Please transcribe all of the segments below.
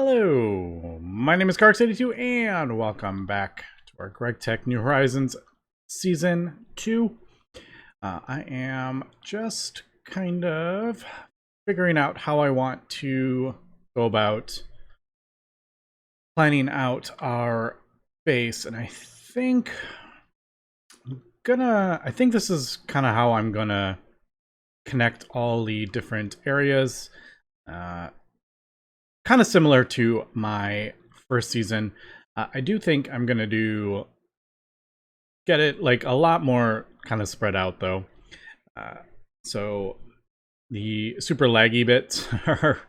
Hello, my name is Carx82 and welcome back to our GregTech New Horizons Season 2. I am just kind of figuring out how I want to go about planning out our base, and I think this is kind of how I'm gonna connect all the different areas. Kind of similar to my first season. I do think I'm gonna get it like a lot more kind of spread out though. So the super laggy bits are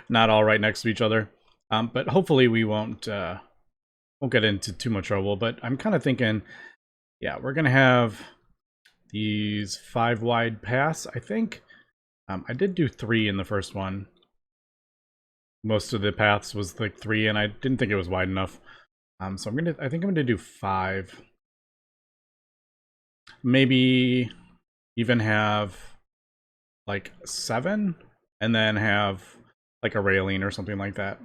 not all right next to each other. But hopefully we won't get into too much trouble. But I'm kind of thinking, yeah, we're gonna have these 5 wide paths, I think. I did do 3 in the first one. Most of the paths was like 3, and I didn't think it was wide enough. So I think I'm gonna do 5. Maybe even have like 7, and then have like a railing or something like that.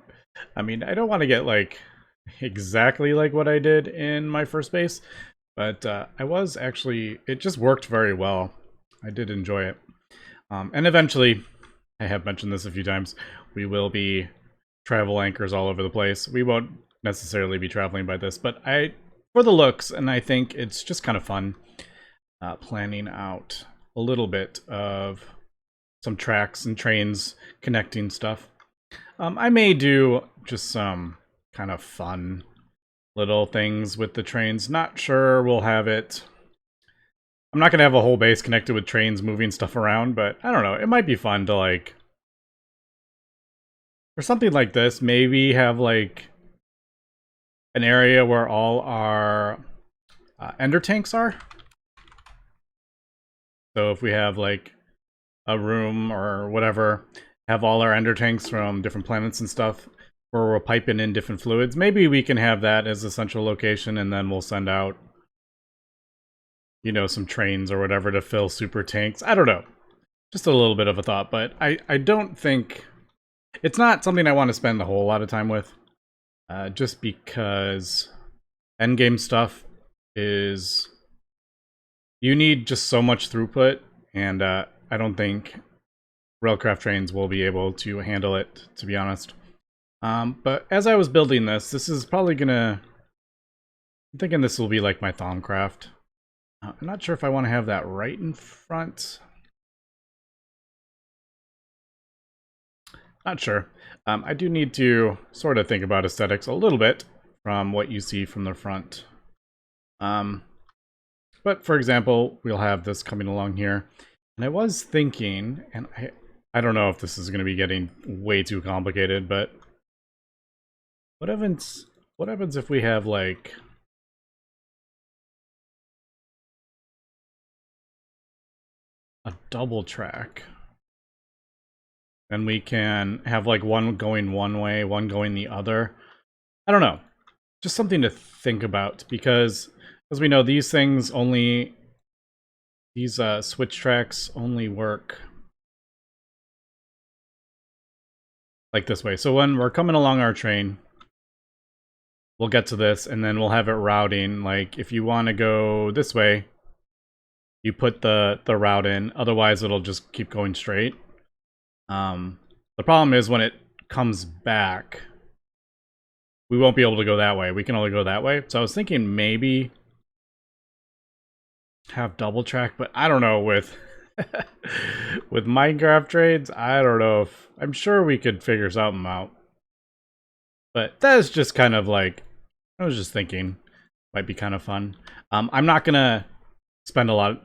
I mean, I don't want to get like exactly like what I did in my first base, but it just worked very well. I did enjoy it. And eventually, I have mentioned this a few times, we will be travel anchors all over the place. We won't necessarily be traveling by this, but for the looks, and I think it's just kind of fun planning out a little bit of some tracks and trains connecting stuff. I may do just some kind of fun little things with the trains. Not sure we'll have it. I'm not going to have a whole base connected with trains moving stuff around, but I don't know. It might be fun to like, for something like this, maybe have like an area where all our ender tanks are. So if we have like a room or whatever, have all our ender tanks from different planets and stuff, where we're piping in different fluids, maybe we can have that as a central location, and then we'll send out, you know, some trains or whatever to fill super tanks. I don't know. Just a little bit of a thought, but I don't think... It's not something I want to spend a whole lot of time with. Just because endgame stuff is... You need just so much throughput, and I don't think railcraft trains will be able to handle it, to be honest. But as I was building this is probably gonna... I'm thinking this will be like my Thaumcraft. I'm not sure if I want to have that right in front. Not sure. I do need to sort of think about aesthetics a little bit from what you see from the front. But for example, we'll have this coming along here. And I was thinking, and I don't know if this is going to be getting way too complicated, but what happens if we have like a double track? And we can have like one going one way, one going the other. I don't know. Just something to think about, because as we know, these switch tracks only work like this way. So when we're coming along our train, we'll get to this, and then we'll have it routing. Like if you want to go this way, you put the route in. Otherwise, it'll just keep going straight. The problem is when it comes back, we won't be able to go that way. We can only go that way. So I was thinking maybe have double track, but I don't know, with with Minecraft trades, I don't know if... I'm sure we could figure something out. But that is just kind of like... I was just thinking. Might be kind of fun. I'm not gonna spend a lot...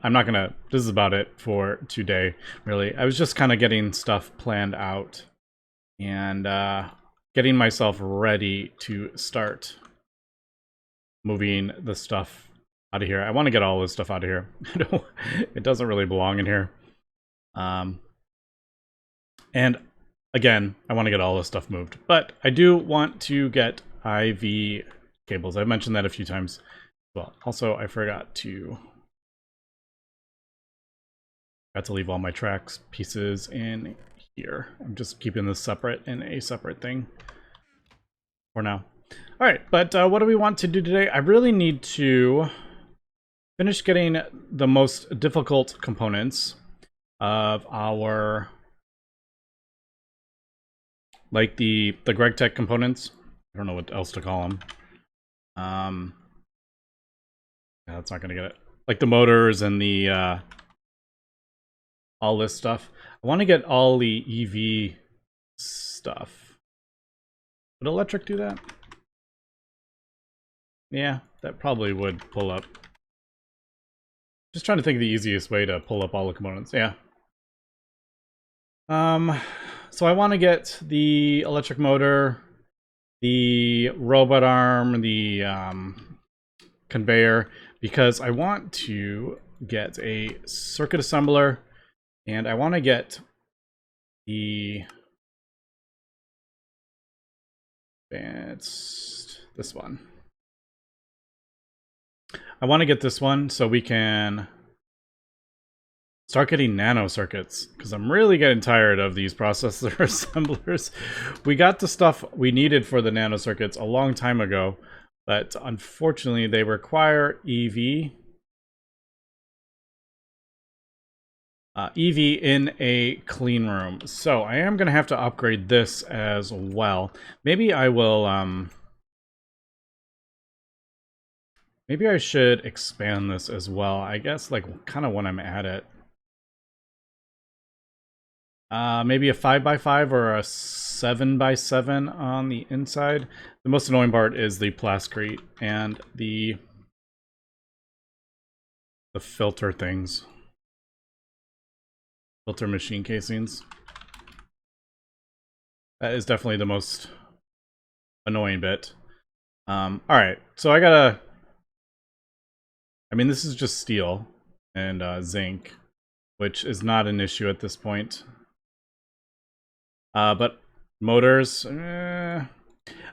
This is about it for today, really. I was just kind of getting stuff planned out. And getting myself ready to start moving the stuff out of here. I want to get all this stuff out of here. It doesn't really belong in here. And again, I want to get all this stuff moved. But I do want to get IV cables. I've mentioned that a few times. Well, also, I forgot to leave all my tracks pieces in here. I'm just keeping this separate in a separate thing. for now. All right, but what do we want to do today? I really need to finish getting the most difficult components of our, like the GregTech components. I don't know what else to call them. Yeah, that's not gonna get it. Like the motors and the all this stuff. I want to get all the EV stuff. Would electric do that? Yeah, that probably would pull up. Just trying to think of the easiest way to pull up all the components. Yeah. So I want to get the electric motor, the robot arm, the conveyor, because I want to get a circuit assembler, and I want to get the advanced, this one. I want to get this one so we can start getting nano circuits, because I'm really getting tired of these processor assemblers. We got the stuff we needed for the nano circuits a long time ago, but unfortunately they require EV. EV in a clean room. So I am going to have to upgrade this as well. Maybe I will, maybe I should expand this as well. I guess, like, kind of when I'm at it. Maybe a 5x5 or a 7x7 on the inside. The most annoying part is the plascrete and the filter things. Filter machine casings. That is definitely the most annoying bit. Alright, so I gotta... I mean, this is just steel and zinc, which is not an issue at this point. But motors...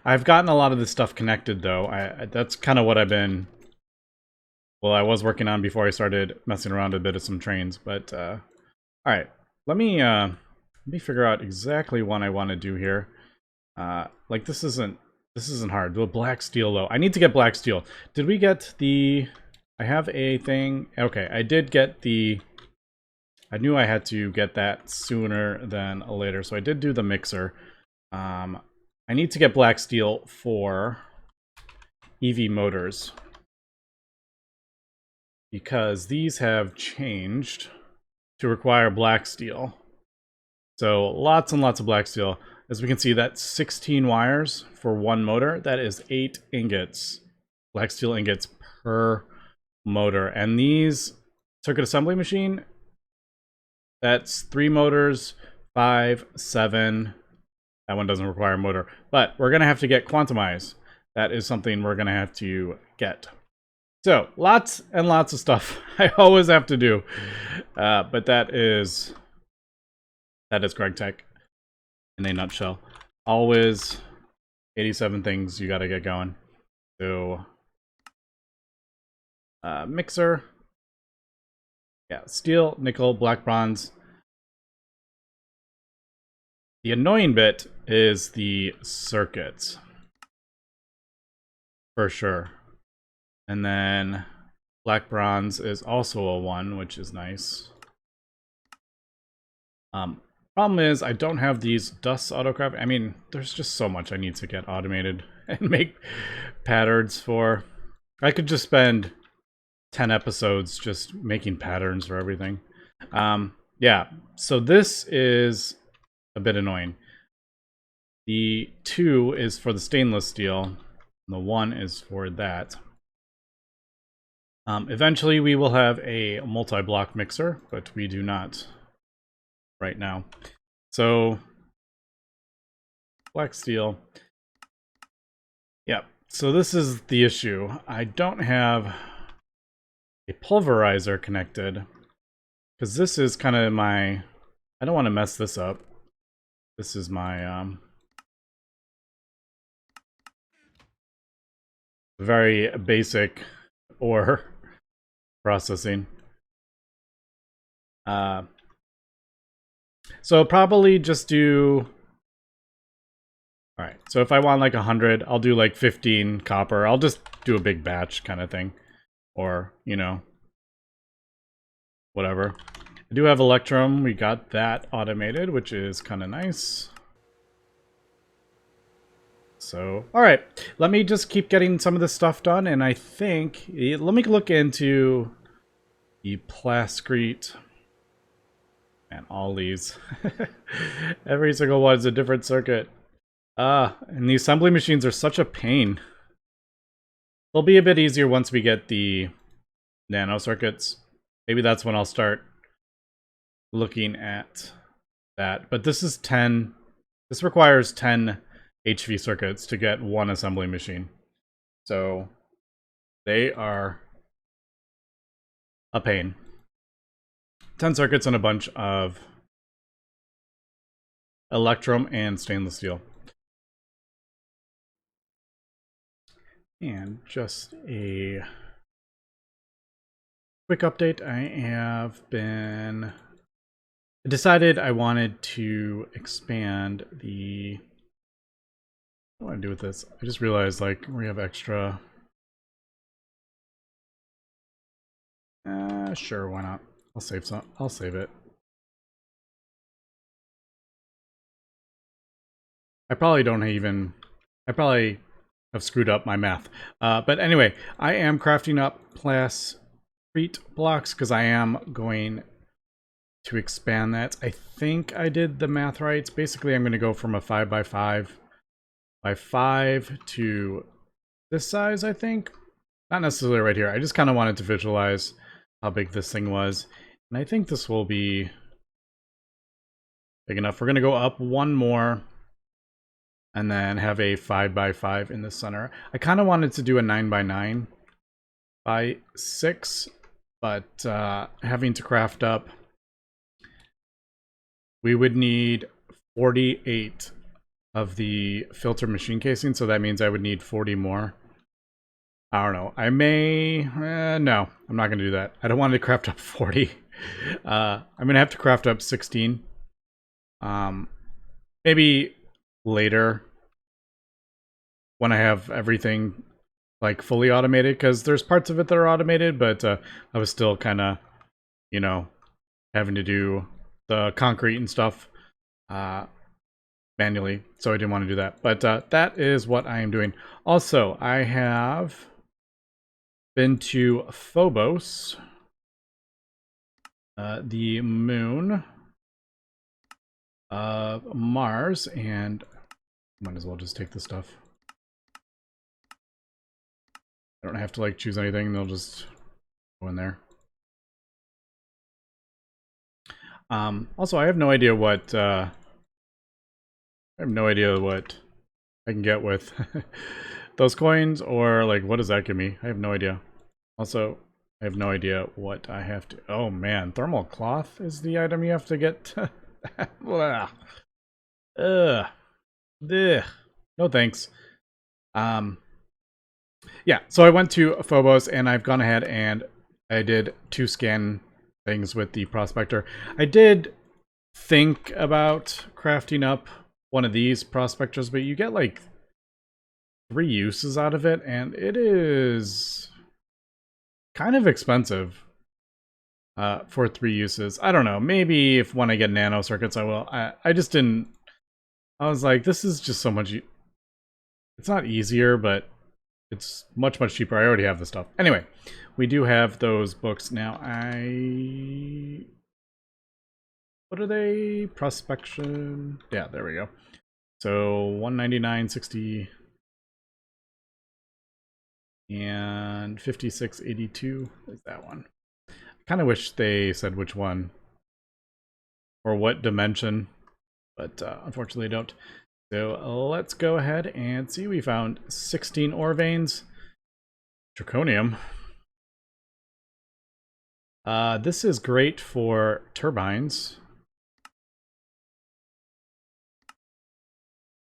I've gotten a lot of this stuff connected, though. That's kind of what I've been... Well, I was working on before I started messing around a bit of some trains, but... Alright, let me figure out exactly what I want to do here. Like, this isn't hard. The black steel, though. I need to get black steel. Did we get the... I have a thing... Okay, I did get the... I knew I had to get that sooner than later, so I did do the mixer. I need to get black steel for EV motors, because these have changed to require black steel. So lots and lots of black steel. As we can see, that's 16 wires for one motor. That is 8 ingots, black steel ingots per motor. And these circuit assembly machine, that's 3 motors, 5, 7. That one doesn't require a motor. But we're going to have to get quantumized. That is something we're going to have to get. So, lots and lots of stuff I always have to do. But that is GregTech in a nutshell. Always 87 things you gotta get going. So, mixer. Yeah, steel, nickel, black bronze. The annoying bit is the circuits. For sure. And then black bronze is also a 1, which is nice. Problem is, I don't have these dust autocraft. I mean, there's just so much I need to get automated and make patterns for. I could just spend 10 episodes just making patterns for everything. Yeah, so this is a bit annoying. The 2 is for the stainless steel, and the 1 is for that. Eventually we will have a multi-block mixer, but we do not right now. So, black steel. Yeah, so this is the issue. I don't have a pulverizer connected, because this is kind of my... I don't want to mess this up. This is my very basic ore processing. So probably just do All right, so if I want like 100, I'll do like 15 copper. I'll just do a big batch kind of thing. Or, you know, whatever. I do have Electrum. We got that automated, which is kind of nice. So, all right, let me just keep getting some of this stuff done, and I think, let me look into the Plascrete and all these. Every single one is a different circuit. And the assembly machines are such a pain. They'll be a bit easier once we get the nano circuits. Maybe that's when I'll start looking at that. But this is 10. This requires 10 HV circuits to get one assembly machine. So they are a pain. 10 circuits and a bunch of electrum and stainless steel. And just a quick update. I decided I wanted to expand the... What do I want to do with this? I just realized, like, we have extra... Sure, why not? I'll save some. I'll save it. I probably have screwed up my math. But anyway, I am crafting up Plascrete blocks because I am going to expand that. I think I did the math right. Basically, I'm going to go from a 5x5 by 5 to this size, I think. Not necessarily right here. I just kind of wanted to visualize how big this thing was. And I think this will be big enough. We're going to go up one more and then have a 5x5 in the center. I kind of wanted to do a 9x9 by 6, but having to craft up, we would need 48 of the filter machine casing, so that means I would need 40 more. I don't know. I may... no, I'm not going to do that. I don't want to craft up 40. I'm going to have to craft up 16. Maybe later when I have everything like fully automated, because there's parts of it that are automated, but I was still kind of, you know, having to do the concrete and stuff manually, so I didn't want to do that. But that is what I am doing. Also, I have been to Phobos, the moon of Mars, and might as well just take this stuff. I don't have to like choose anything, they'll just go in there. Also, I have no idea what I can get with those coins, or like what does that give me? I have no idea. Also, I have no idea what I have to... Oh man, thermal cloth is the item you have to get. Ugh. Ugh. No thanks. Yeah, so I went to Phobos and I've gone ahead and I did 2 scan things with the prospector. I did think about crafting up one of these prospectors, but you get like 3 uses out of it, and it is kind of expensive for 3 uses. I don't know, maybe if when I get nano circuits I will. I just didn't... I was like, this is just so much... It's not easier, but it's much, much cheaper. I already have the stuff. Anyway, we do have those books now. What are they? Prospection. Yeah, there we go. So 199.60 and 56.82 is that one. I kind of wish they said which one or what dimension, but unfortunately they don't. So let's go ahead and see. We found 16 ore veins. Draconium. This is great for turbines.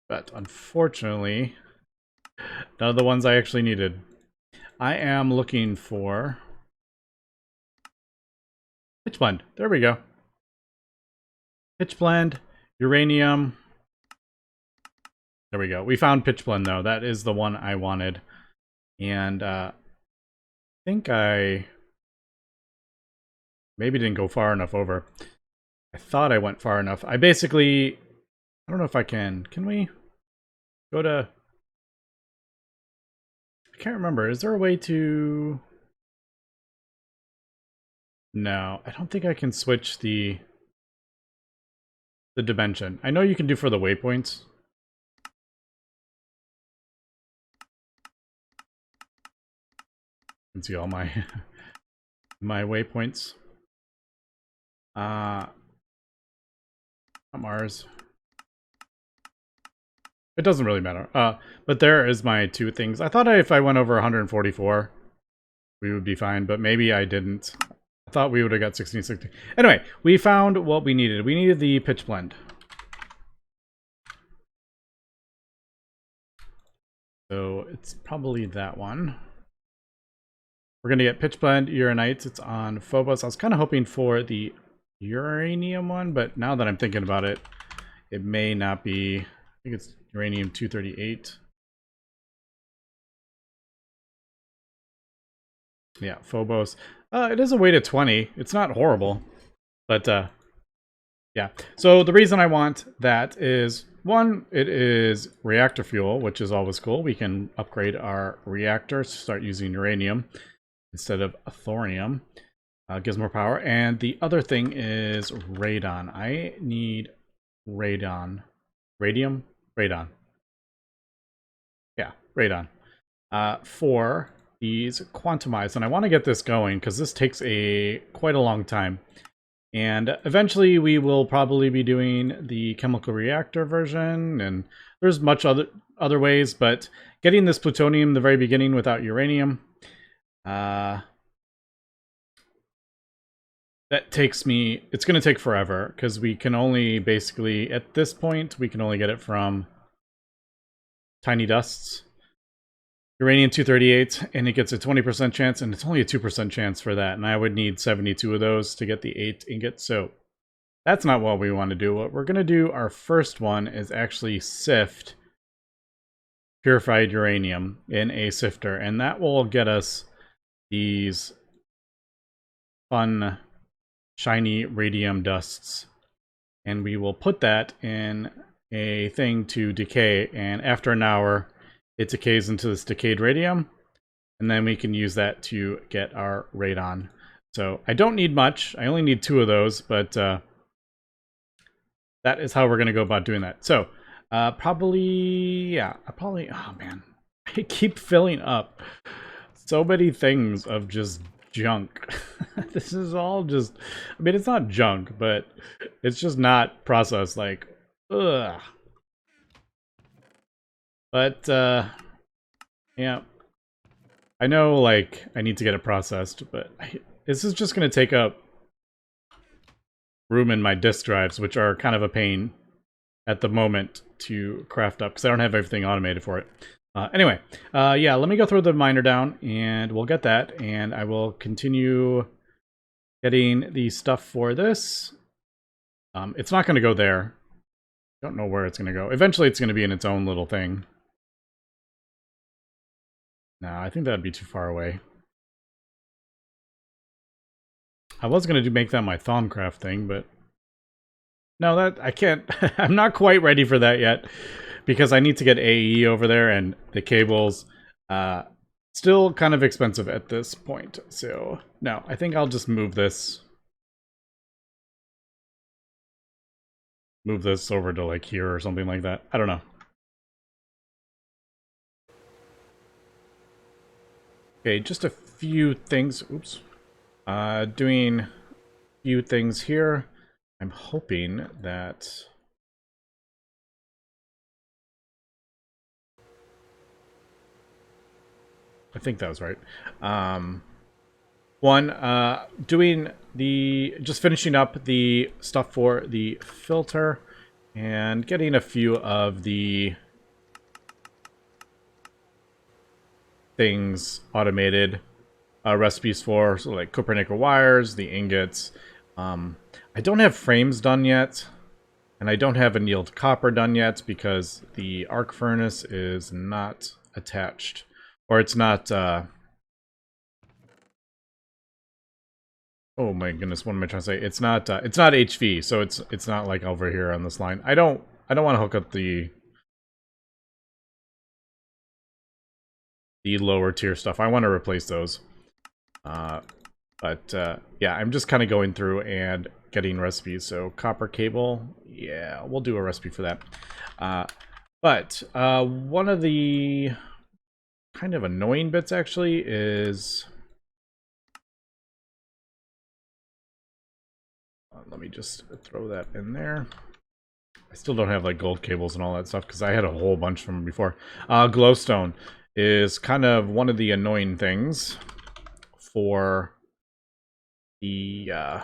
But unfortunately, none of the ones I actually needed. I am looking for pitch blend. There we go. Pitch blend, uranium, There we go. We found pitchblende though. That is the one I wanted. And I think I maybe didn't go far enough over. I thought I went far enough. I basically, I don't know if I can. Can we go to, I can't remember. Is there a way to, no, I don't think I can switch the dimension. I know you can do for the waypoints. You can see all my my waypoints. Not Mars. It doesn't really matter. But there is my two things. I thought if I went over 144, we would be fine, but maybe I didn't. I thought we would have got 1660. Anyway, we found what we needed. We needed the pitchblende. So it's probably that one. We're going to get pitchblende uranites. It's on Phobos. I was kind of hoping for the uranium one, but now that I'm thinking about it, it may not be. I think it's uranium-238. Yeah, Phobos. It is a weight of 20. It's not horrible, but yeah. So the reason I want that is, one, it is reactor fuel, which is always cool. We can upgrade our reactors to start using uranium instead of thorium. Gives more power. And the other thing is radon. I need radon. Radium? Radon. Yeah, radon. For these quantumized. And I want to get this going because this takes quite a long time. And eventually we will probably be doing the chemical reactor version, and there's much other ways, but getting this plutonium in the very beginning without uranium, that takes me, it's going to take forever, because we can only basically, at this point, we can only get it from tiny dusts. Uranium-238, and it gets a 20% chance, and it's only a 2% chance for that, and I would need 72 of those to get the 8 ingots, so that's not what we want to do. What we're going to do, our first one, is actually sift purified uranium in a sifter, and that will get us these fun, shiny radium dusts, and we will put that in a thing to decay, and after an hour, it decays into this decayed radium, and then we can use that to get our radon. So I don't need much. I only need 2 of those, but that is how we're going to go about doing that. So probably, oh man, I keep filling up so many things of just junk. This is all just, I mean, it's not junk, but it's just not processed, like, ugh. But, yeah. I know, like, I need to get it processed, but this is just going to take up room in my disk drives, which are kind of a pain at the moment to craft up, because I don't have everything automated for it. Anyway, yeah, let me go throw the miner down, and we'll get that, and I will continue getting the stuff for this. It's not going to go there. Don't know where it's going to go. Eventually, it's going to be in its own little thing. No, I think that'd be too far away. I was going to make that my Thaumcraft thing, but no, that I can't. I'm not quite ready for that yet, because I need to get AE over there, and the cables still kind of expensive at this point. So no, I think I'll just move this over to like here or something like that. I don't know. Okay, just a few things. Oops. Doing a few things here. I'm hoping that I think that was right. Doing just finishing up the stuff for the filter and getting a few of the things automated, recipes for, so like copper nickel wires, the ingots. I don't have frames done yet. And I don't have annealed copper done yet because the arc furnace is not attached. Or it's not, oh my goodness, what am I trying to say? It's not HV, so it's not like over here on this line. I don't want to hook up the lower tier stuff. I want to replace those. Yeah, I'm just kind of going through and getting recipes. So copper cable, yeah, we'll do a recipe for that. One of the kind of annoying bits actually is... let me just throw that in there. I still don't have like gold cables and all that stuff because I had a whole bunch from before. Glowstone is kind of one of the annoying things for the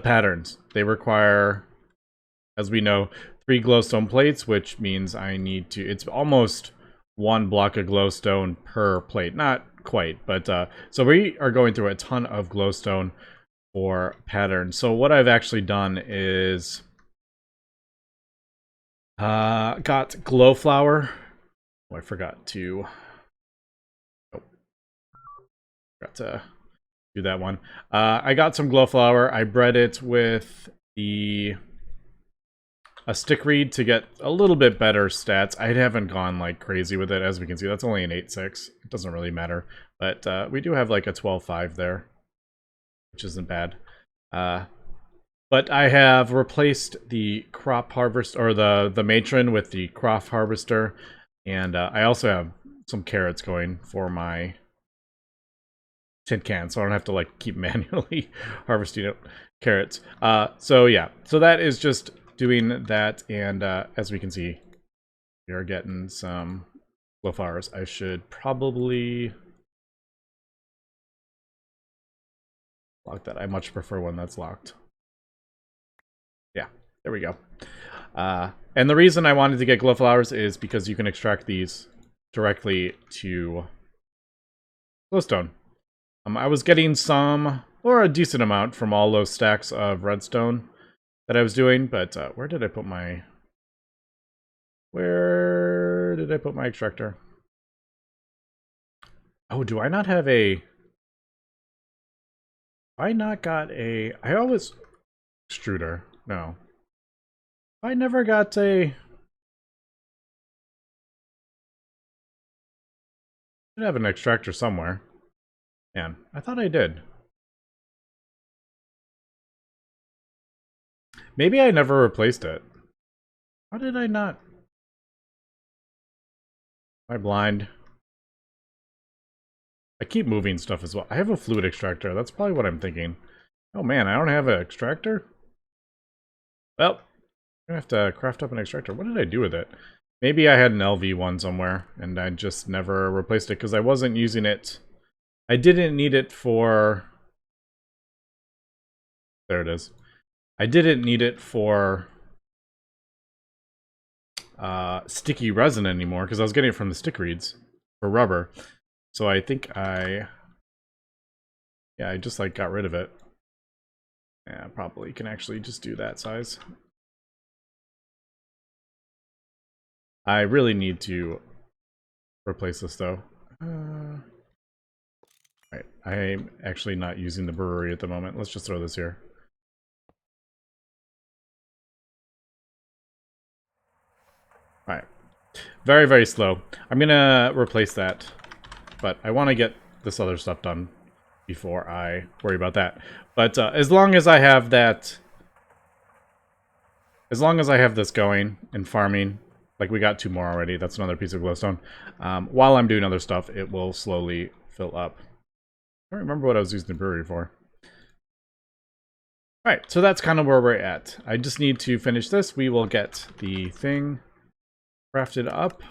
patterns. They require, as we know, 3 glowstone plates, which means I need to... it's almost 1 block of glowstone per plate. Not quite, but so we are going through a ton of glowstone for patterns. So what I've actually done is got glow flour. Oh, I forgot to... oh, forgot to do that one. I got some glow flour. I bred it with a stick reed to get a little bit better stats. I haven't gone like crazy with it, as we can see. That's only an 8.6. It doesn't really matter. But we do have like a 12.5 there, which isn't bad. But I have replaced the crop harvest, or the matron with the crop harvester. And I also have some carrots going for my tin can, so I don't have to like keep manually harvesting carrots. So yeah, so that is just doing that, and as we can see, we are getting some glow flowers. I should probably lock that. I much prefer one that's locked. Yeah, there we go. And the reason I wanted to get glow flowers is because you can extract these directly to glowstone. I was getting some, or a decent amount, from all those stacks of redstone that I was doing, but where did I put my... where did I put my extractor? Oh, do I not have a... I not got a... I always... extruder. No. I never got a... I should have an extractor somewhere. Man, I thought I did. Maybe I never replaced it. How did I not? Am I blind? I keep moving stuff as well. I have a fluid extractor. That's probably what I'm thinking. Oh man, I don't have an extractor? Well, I'm gonna have to craft up an extractor. What did I do with it? Maybe I had an LV one somewhere, and I just never replaced it because I wasn't using it. I didn't need it for... there it is. I didn't need it for sticky resin anymore because I was getting it from the stick reeds for rubber. So I think yeah, I just like got rid of it. Yeah, probably can actually just do that size. I really need to replace this though. Right, I'm actually not using the brewery at the moment. Let's just throw this here. Alright. Very, very slow. I'm gonna replace that, but I want to get this other stuff done before I worry about that. But as long as I have that... as long as I have this going and farming, like we got 2 more already, that's another piece of glowstone. While I'm doing other stuff, it will slowly fill up. I don't remember what I was using the brewery for. Alright, so that's kind of where we're at. I just need to finish this. We will get the thing crafted up.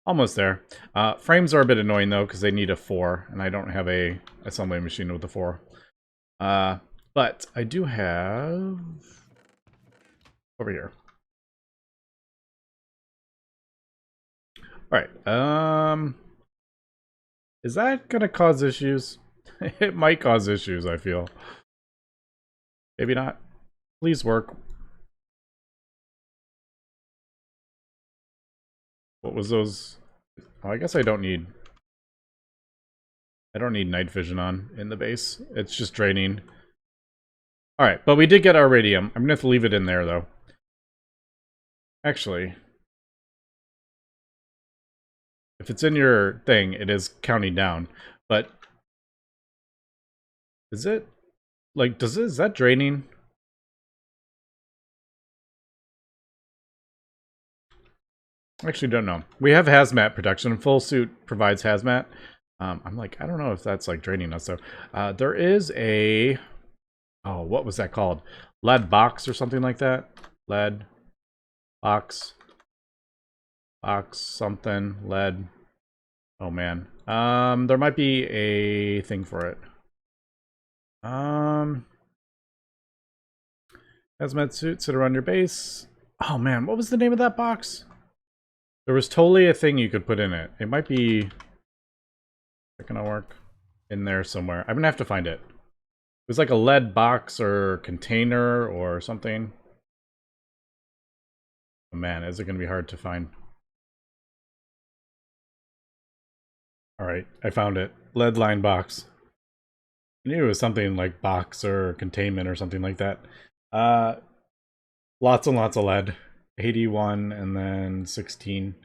Almost there. Frames are a bit annoying though, because they need a 4, and I don't have a assembly machine with a 4. But I do have... over here. Alright, is that gonna cause issues? It might cause issues, I feel. Maybe not. Please work. What was those? Oh, I guess I don't need night vision on in the base. It's just draining. Alright, but we did get our radium. I'm gonna have to leave it in there though. Actually, if it's in your thing, it is counting down. But is it like is that draining? I actually don't know. We have hazmat protection. Full suit provides hazmat. I'm like, I don't know if that's like draining us. So there is a, oh, what was that called? Lead box or something like that. Lead box something lead. Oh man. There might be a thing for it. Hazmat suit, sit around your base. Oh man, what was the name of that box? There was totally a thing you could put in it. It might be... Is it gonna work? In there somewhere. I'm gonna have to find it. It was like a lead box or container or something. Oh man, is it gonna be hard to find? Alright, I found it. Lead line box. I knew it was something like box or containment or something like that. Lots and lots of lead. 81 and then 16.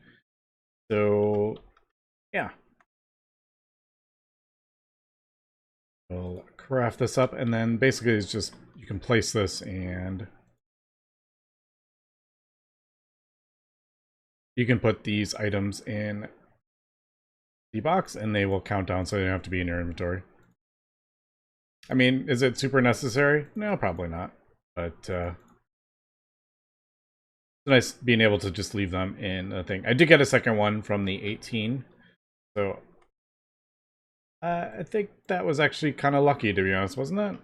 So, yeah. We'll craft this up, and then basically it's just, you can place this and you can put these items in the box and they will count down so they don't have to be in your inventory. I mean, is it super necessary? No, probably not. But it's nice being able to just leave them in a thing. I did get a second one from the 18, so I think that was actually kind of lucky, to be honest, wasn't it?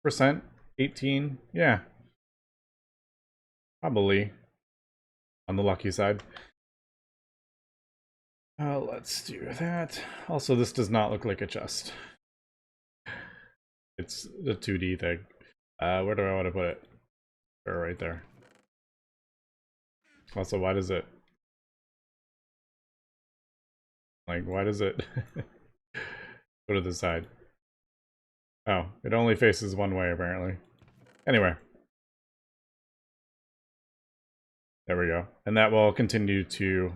Percent 18, yeah, probably on the lucky side. Let's do that. Also, this does not look like a chest. It's the 2D thing. Where do I want to put it? Right there. Also, why does it... Like, why does it... go to the side? Oh, it only faces one way, apparently. Anyway. There we go. And that will continue to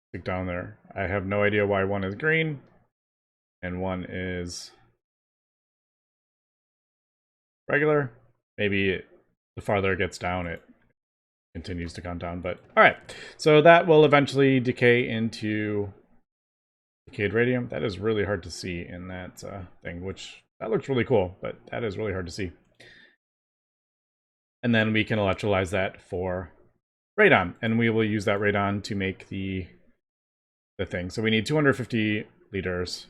stick down there. I have no idea why one is green and one is regular. Maybe the farther it gets down, it continues to count down. But all right, so that will eventually decay into decayed radium. That is really hard to see in that thing, which that looks really cool, but that is really hard to see. And then we can electrolyze that for radon, and we will use that radon to make the thing. So we need 250 liters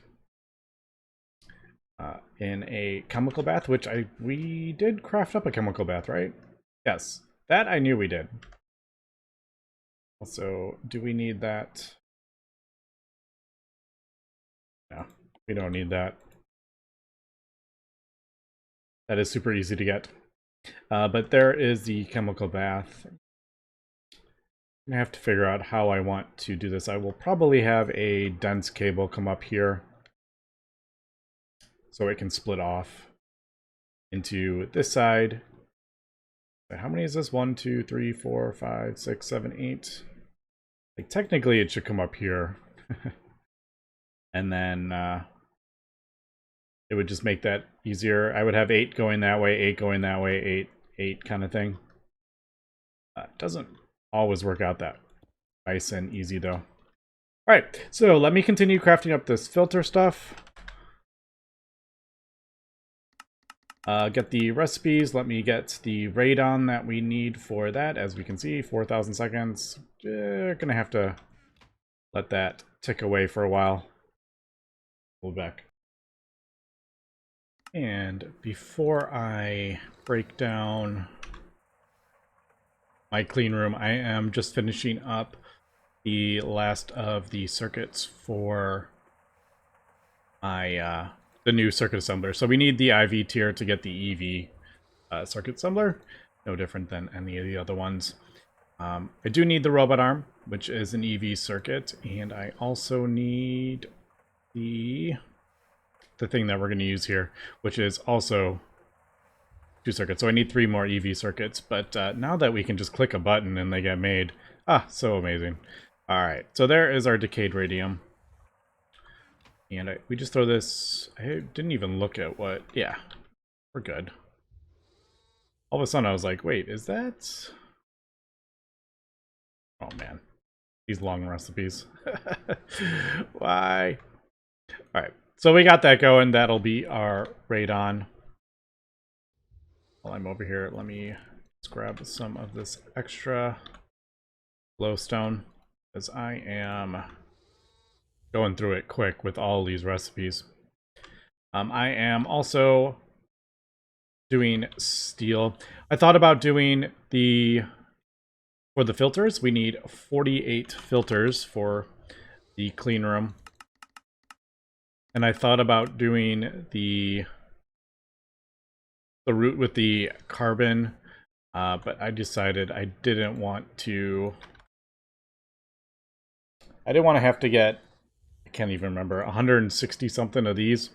in a chemical bath, which we did craft up a chemical bath, right? Yes, that I knew we did. Also, do we need that? No, we don't need that. That is super easy to get. But there is the chemical bath. I have to figure out how I want to do this. I will probably have a dense cable come up here so it can split off into this side. How many is this? 1, 2, 3, 4, 5, 6, 7, 8. Like technically it should come up here. And then it would just make that easier. I would have 8 going that way, 8 going that way, 8, 8 kind of thing. Doesn't always work out that nice and easy though. Alright, so let me continue crafting up this filter stuff. Get the recipes. Let me get the radon that we need for that. As we can see, 4,000 seconds. Gonna have to let that tick away for a while. We'll be back. And before I break down my clean room, I am just finishing up the last of the circuits for my the new circuit assembler. So we need the IV tier to get the EV circuit assembler. No different than any of the other ones. I do need the robot arm, which is an EV circuit, and I also need the thing that we're going to use here, which is also 2 circuits. So I need 3 more EV circuits, but now that we can just click a button and they get made, so amazing. All right, so there is our decayed radium. And we just throw this, I didn't even look at what, yeah, we're good. All of a sudden I was like, wait, is that, oh man, these long recipes. Why? All right, so we got that going. That'll be our radon. While I'm over here, let me just grab some of this extra glowstone, because I am going through it quick with all these recipes. I am also doing steel. I thought about doing for the filters, we need 48 filters for the clean room. And I thought about doing the route with the carbon, but I decided I didn't want to have to get, I can't even remember, 160 something of these.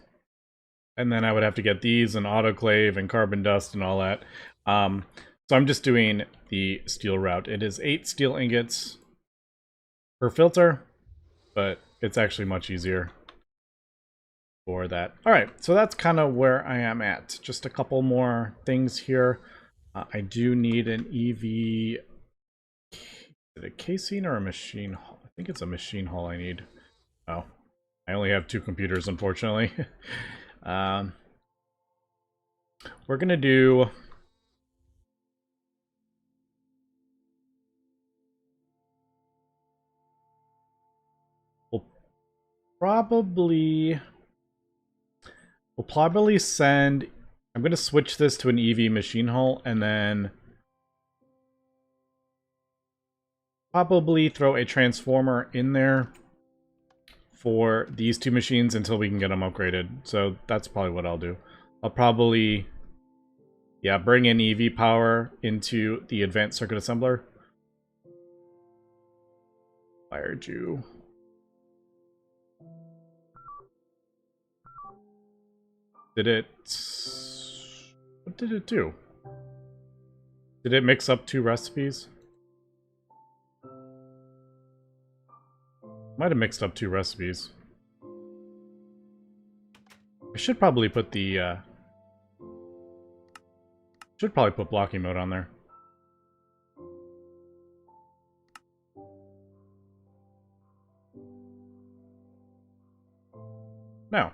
And then I would have to get these and autoclave and carbon dust and all that. So I'm just doing the steel route. It is 8 steel ingots per filter, but it's actually much easier for that. All right, so that's kind of where I am at. Just a couple more things here. I do need an EV. Is it a casing or a machine hull? I think it's a machine hull I need. Oh, I only have 2 computers, unfortunately. We're gonna do. We'll probably send. I'm gonna switch this to an EV machine hull and then probably throw a transformer in there for these 2 machines until we can get them upgraded. So that's probably what I'll do. I'll probably, yeah, bring in EV power into the advanced circuit assembler. Fired you. Did it... What did it do? Did it mix up 2 recipes? Might have mixed up 2 recipes. I should probably put the... Should probably put blocking mode on there. No.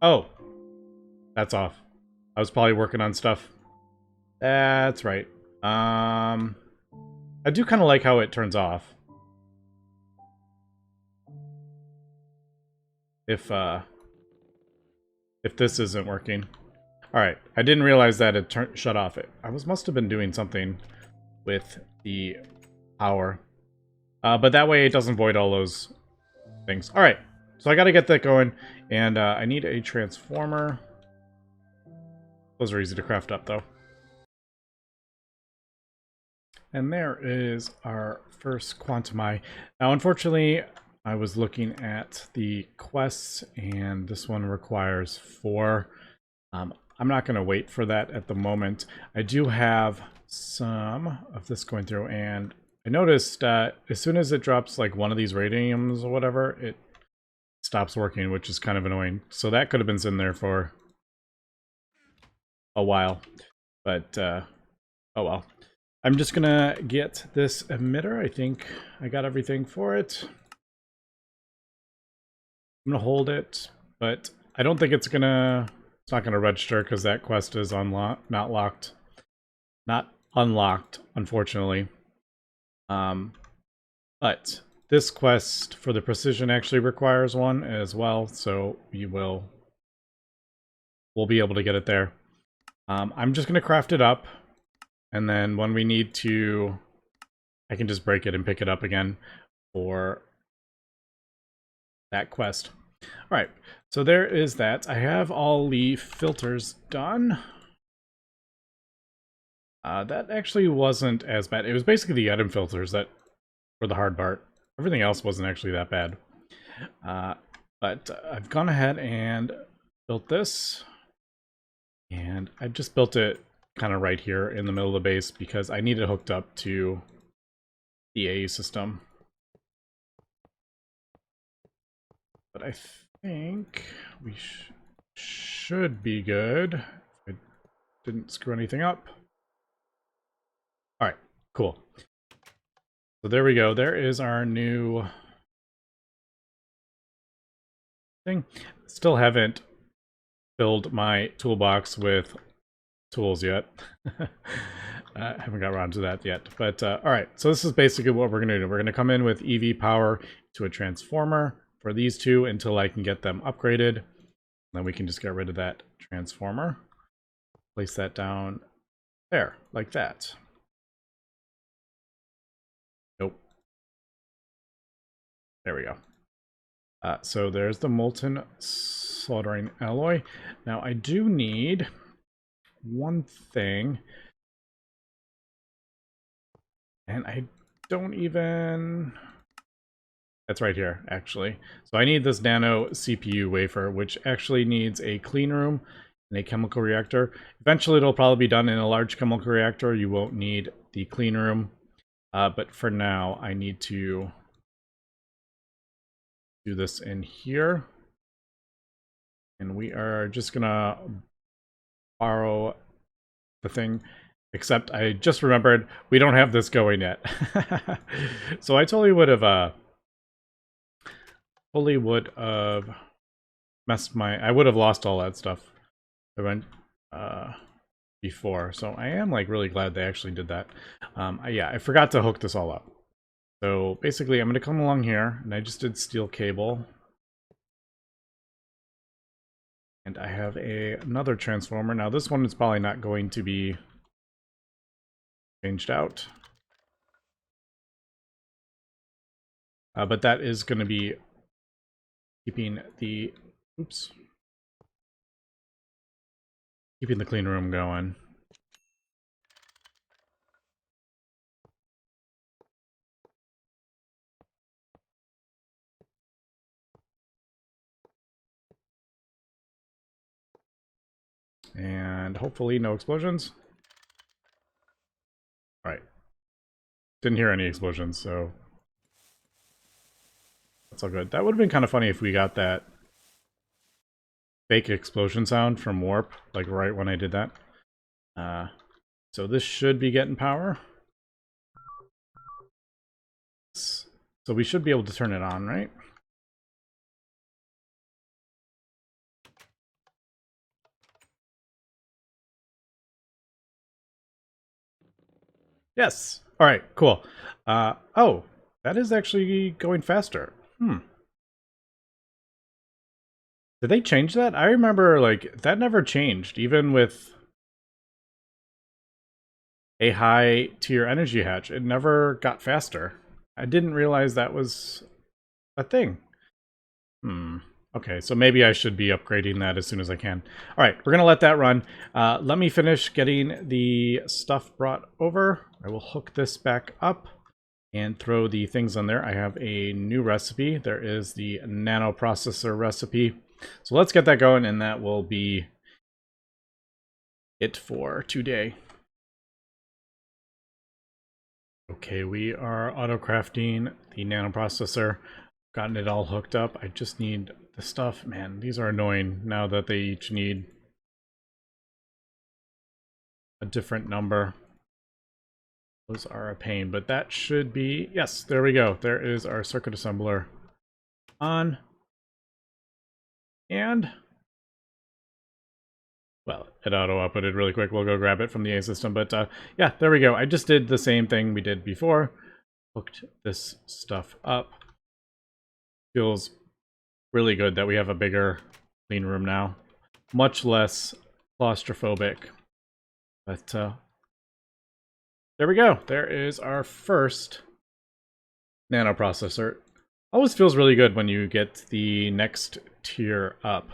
Oh. That's off. I was probably working on stuff. That's right. I do kind of like how it turns off. If this isn't working. Alright, I didn't realize that it shut off. Must have been doing something with the power. But that way it doesn't void all those things. Alright, so I gotta get that going. And I need a transformer. Those are easy to craft up, though. And there is our first quantum eye. Now, unfortunately, I was looking at the quests, and this one requires 4. I'm not going to wait for that at the moment. I do have some of this going through, and I noticed as soon as it drops like one of these radiums or whatever, it stops working, which is kind of annoying. So that could have been sitting there for a while, but oh well. I'm just gonna get this emitter. I think I got everything for it. I'm gonna hold it, but I don't think it's not gonna register because that quest is not unlocked, unfortunately. But this quest for the precision actually requires one as well, so we'll be able to get it there. I'm just gonna craft it up, and then when we need to, I can just break it and pick it up again for that quest. All right, so there is that. I have all the filters done. That actually wasn't as bad. It was basically the item filters that were the hard part. Everything else wasn't actually that bad. But I've gone ahead and built this. And I just built it kind of right here in the middle of the base because I need it hooked up to the AE system. But I think we should be good. I didn't screw anything up. All right, cool. So there we go. There is our new thing. Still haven't filled my toolbox with tools yet. Haven't got around to that yet. But all right, so this is basically what we're going to do. We're going to come in with EV power to a transformer for these two until I can get them upgraded. Then we can just get rid of that transformer. Place that down there, like that. Nope. There we go. So there's the molten soldering alloy. Now I do need one thing. And I don't even... That's right here, actually. So I need this nano CPU wafer, which actually needs a clean room and a chemical reactor. Eventually it'll probably be done in a large chemical reactor. You won't need the clean room. But for now, I need to do this in here. And we are just gonna borrow the thing. Except I just remembered we don't have this going yet. So I totally would have messed I would have lost all that stuff I went before. So I am like really glad they actually did that. Yeah, I forgot to hook this all up. So basically I'm gonna come along here and I just did steel cable. And I have another transformer. Now this one is probably not going to be changed out. But that is going to be keeping the keeping the clean room going. And hopefully no explosions. All right. Didn't hear any explosions, so that's all good. That would have been kind of funny if we got that fake explosion sound from Warp, like right when I did that. So this should be getting power. So we should be able to turn it on, right? Yes. All right, cool. Oh, that is actually going faster. Did they change that? I remember, like, that never changed, even with a high tier energy hatch. It never got faster. I didn't realize that was a thing. Okay, so maybe I should be upgrading that as soon as I can. All right, we're going to let that run. Let me finish getting the stuff brought over. I will hook this back up and throw the things on there. I have a new recipe. There is the nanoprocessor recipe. So let's get that going, and that will be it for today. Okay, we are auto-crafting the nanoprocessor. Gotten it all hooked up. I just need the stuff. Man, these are annoying now that they each need a different number. Those are a pain, but that should be... Yes, there we go. There is our circuit assembler on. And... well, it auto-outputted really quick. We'll go grab it from the A system. But yeah, there we go. I just did the same thing we did before. Hooked this stuff up. Feels really good that we have a bigger clean room now. Much less claustrophobic. But there we go. There is our first nanoprocessor. always feels really good when you get the next tier up.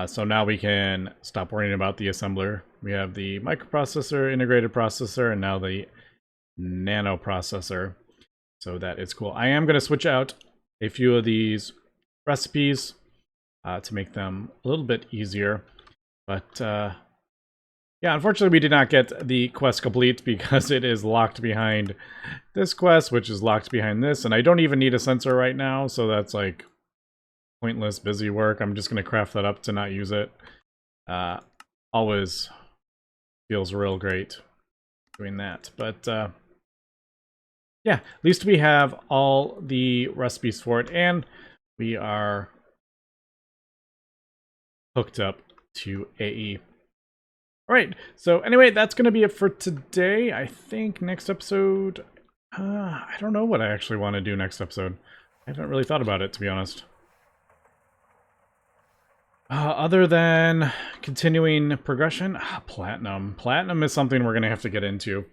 So now we can stop worrying about the assembler. We have the microprocessor, integrated processor, and now the nanoprocessor. So that is cool. I am going to switch out a few of these recipes to make them a little bit easier. But yeah, unfortunately we did not get the quest complete because it is locked behind this quest, which is locked behind this. And I don't even need a sensor right now, so that's like pointless busy work. I'm just going to craft that up to not use it. Always feels real great doing that. But yeah, at least we have all the recipes for it, and we are hooked up to AE. Alright, so anyway, that's going to be it for today. I think next episode... I don't know what I actually want to do next episode. I haven't really thought about it, to be honest. Other than continuing progression, platinum. Platinum is something we're going to have to get into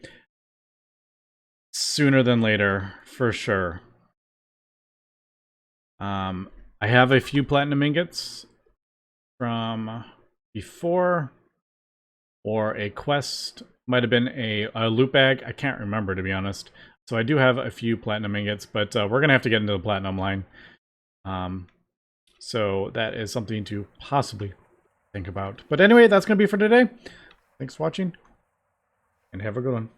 sooner than later, for sure. I have a few platinum ingots from before, or a quest. Might have been a loot bag. I can't remember, to be honest. So I do have a few platinum ingots, but we're going to have to get into the platinum line. So that is something to possibly think about. But anyway, that's going to be for today. Thanks for watching, and have a good one.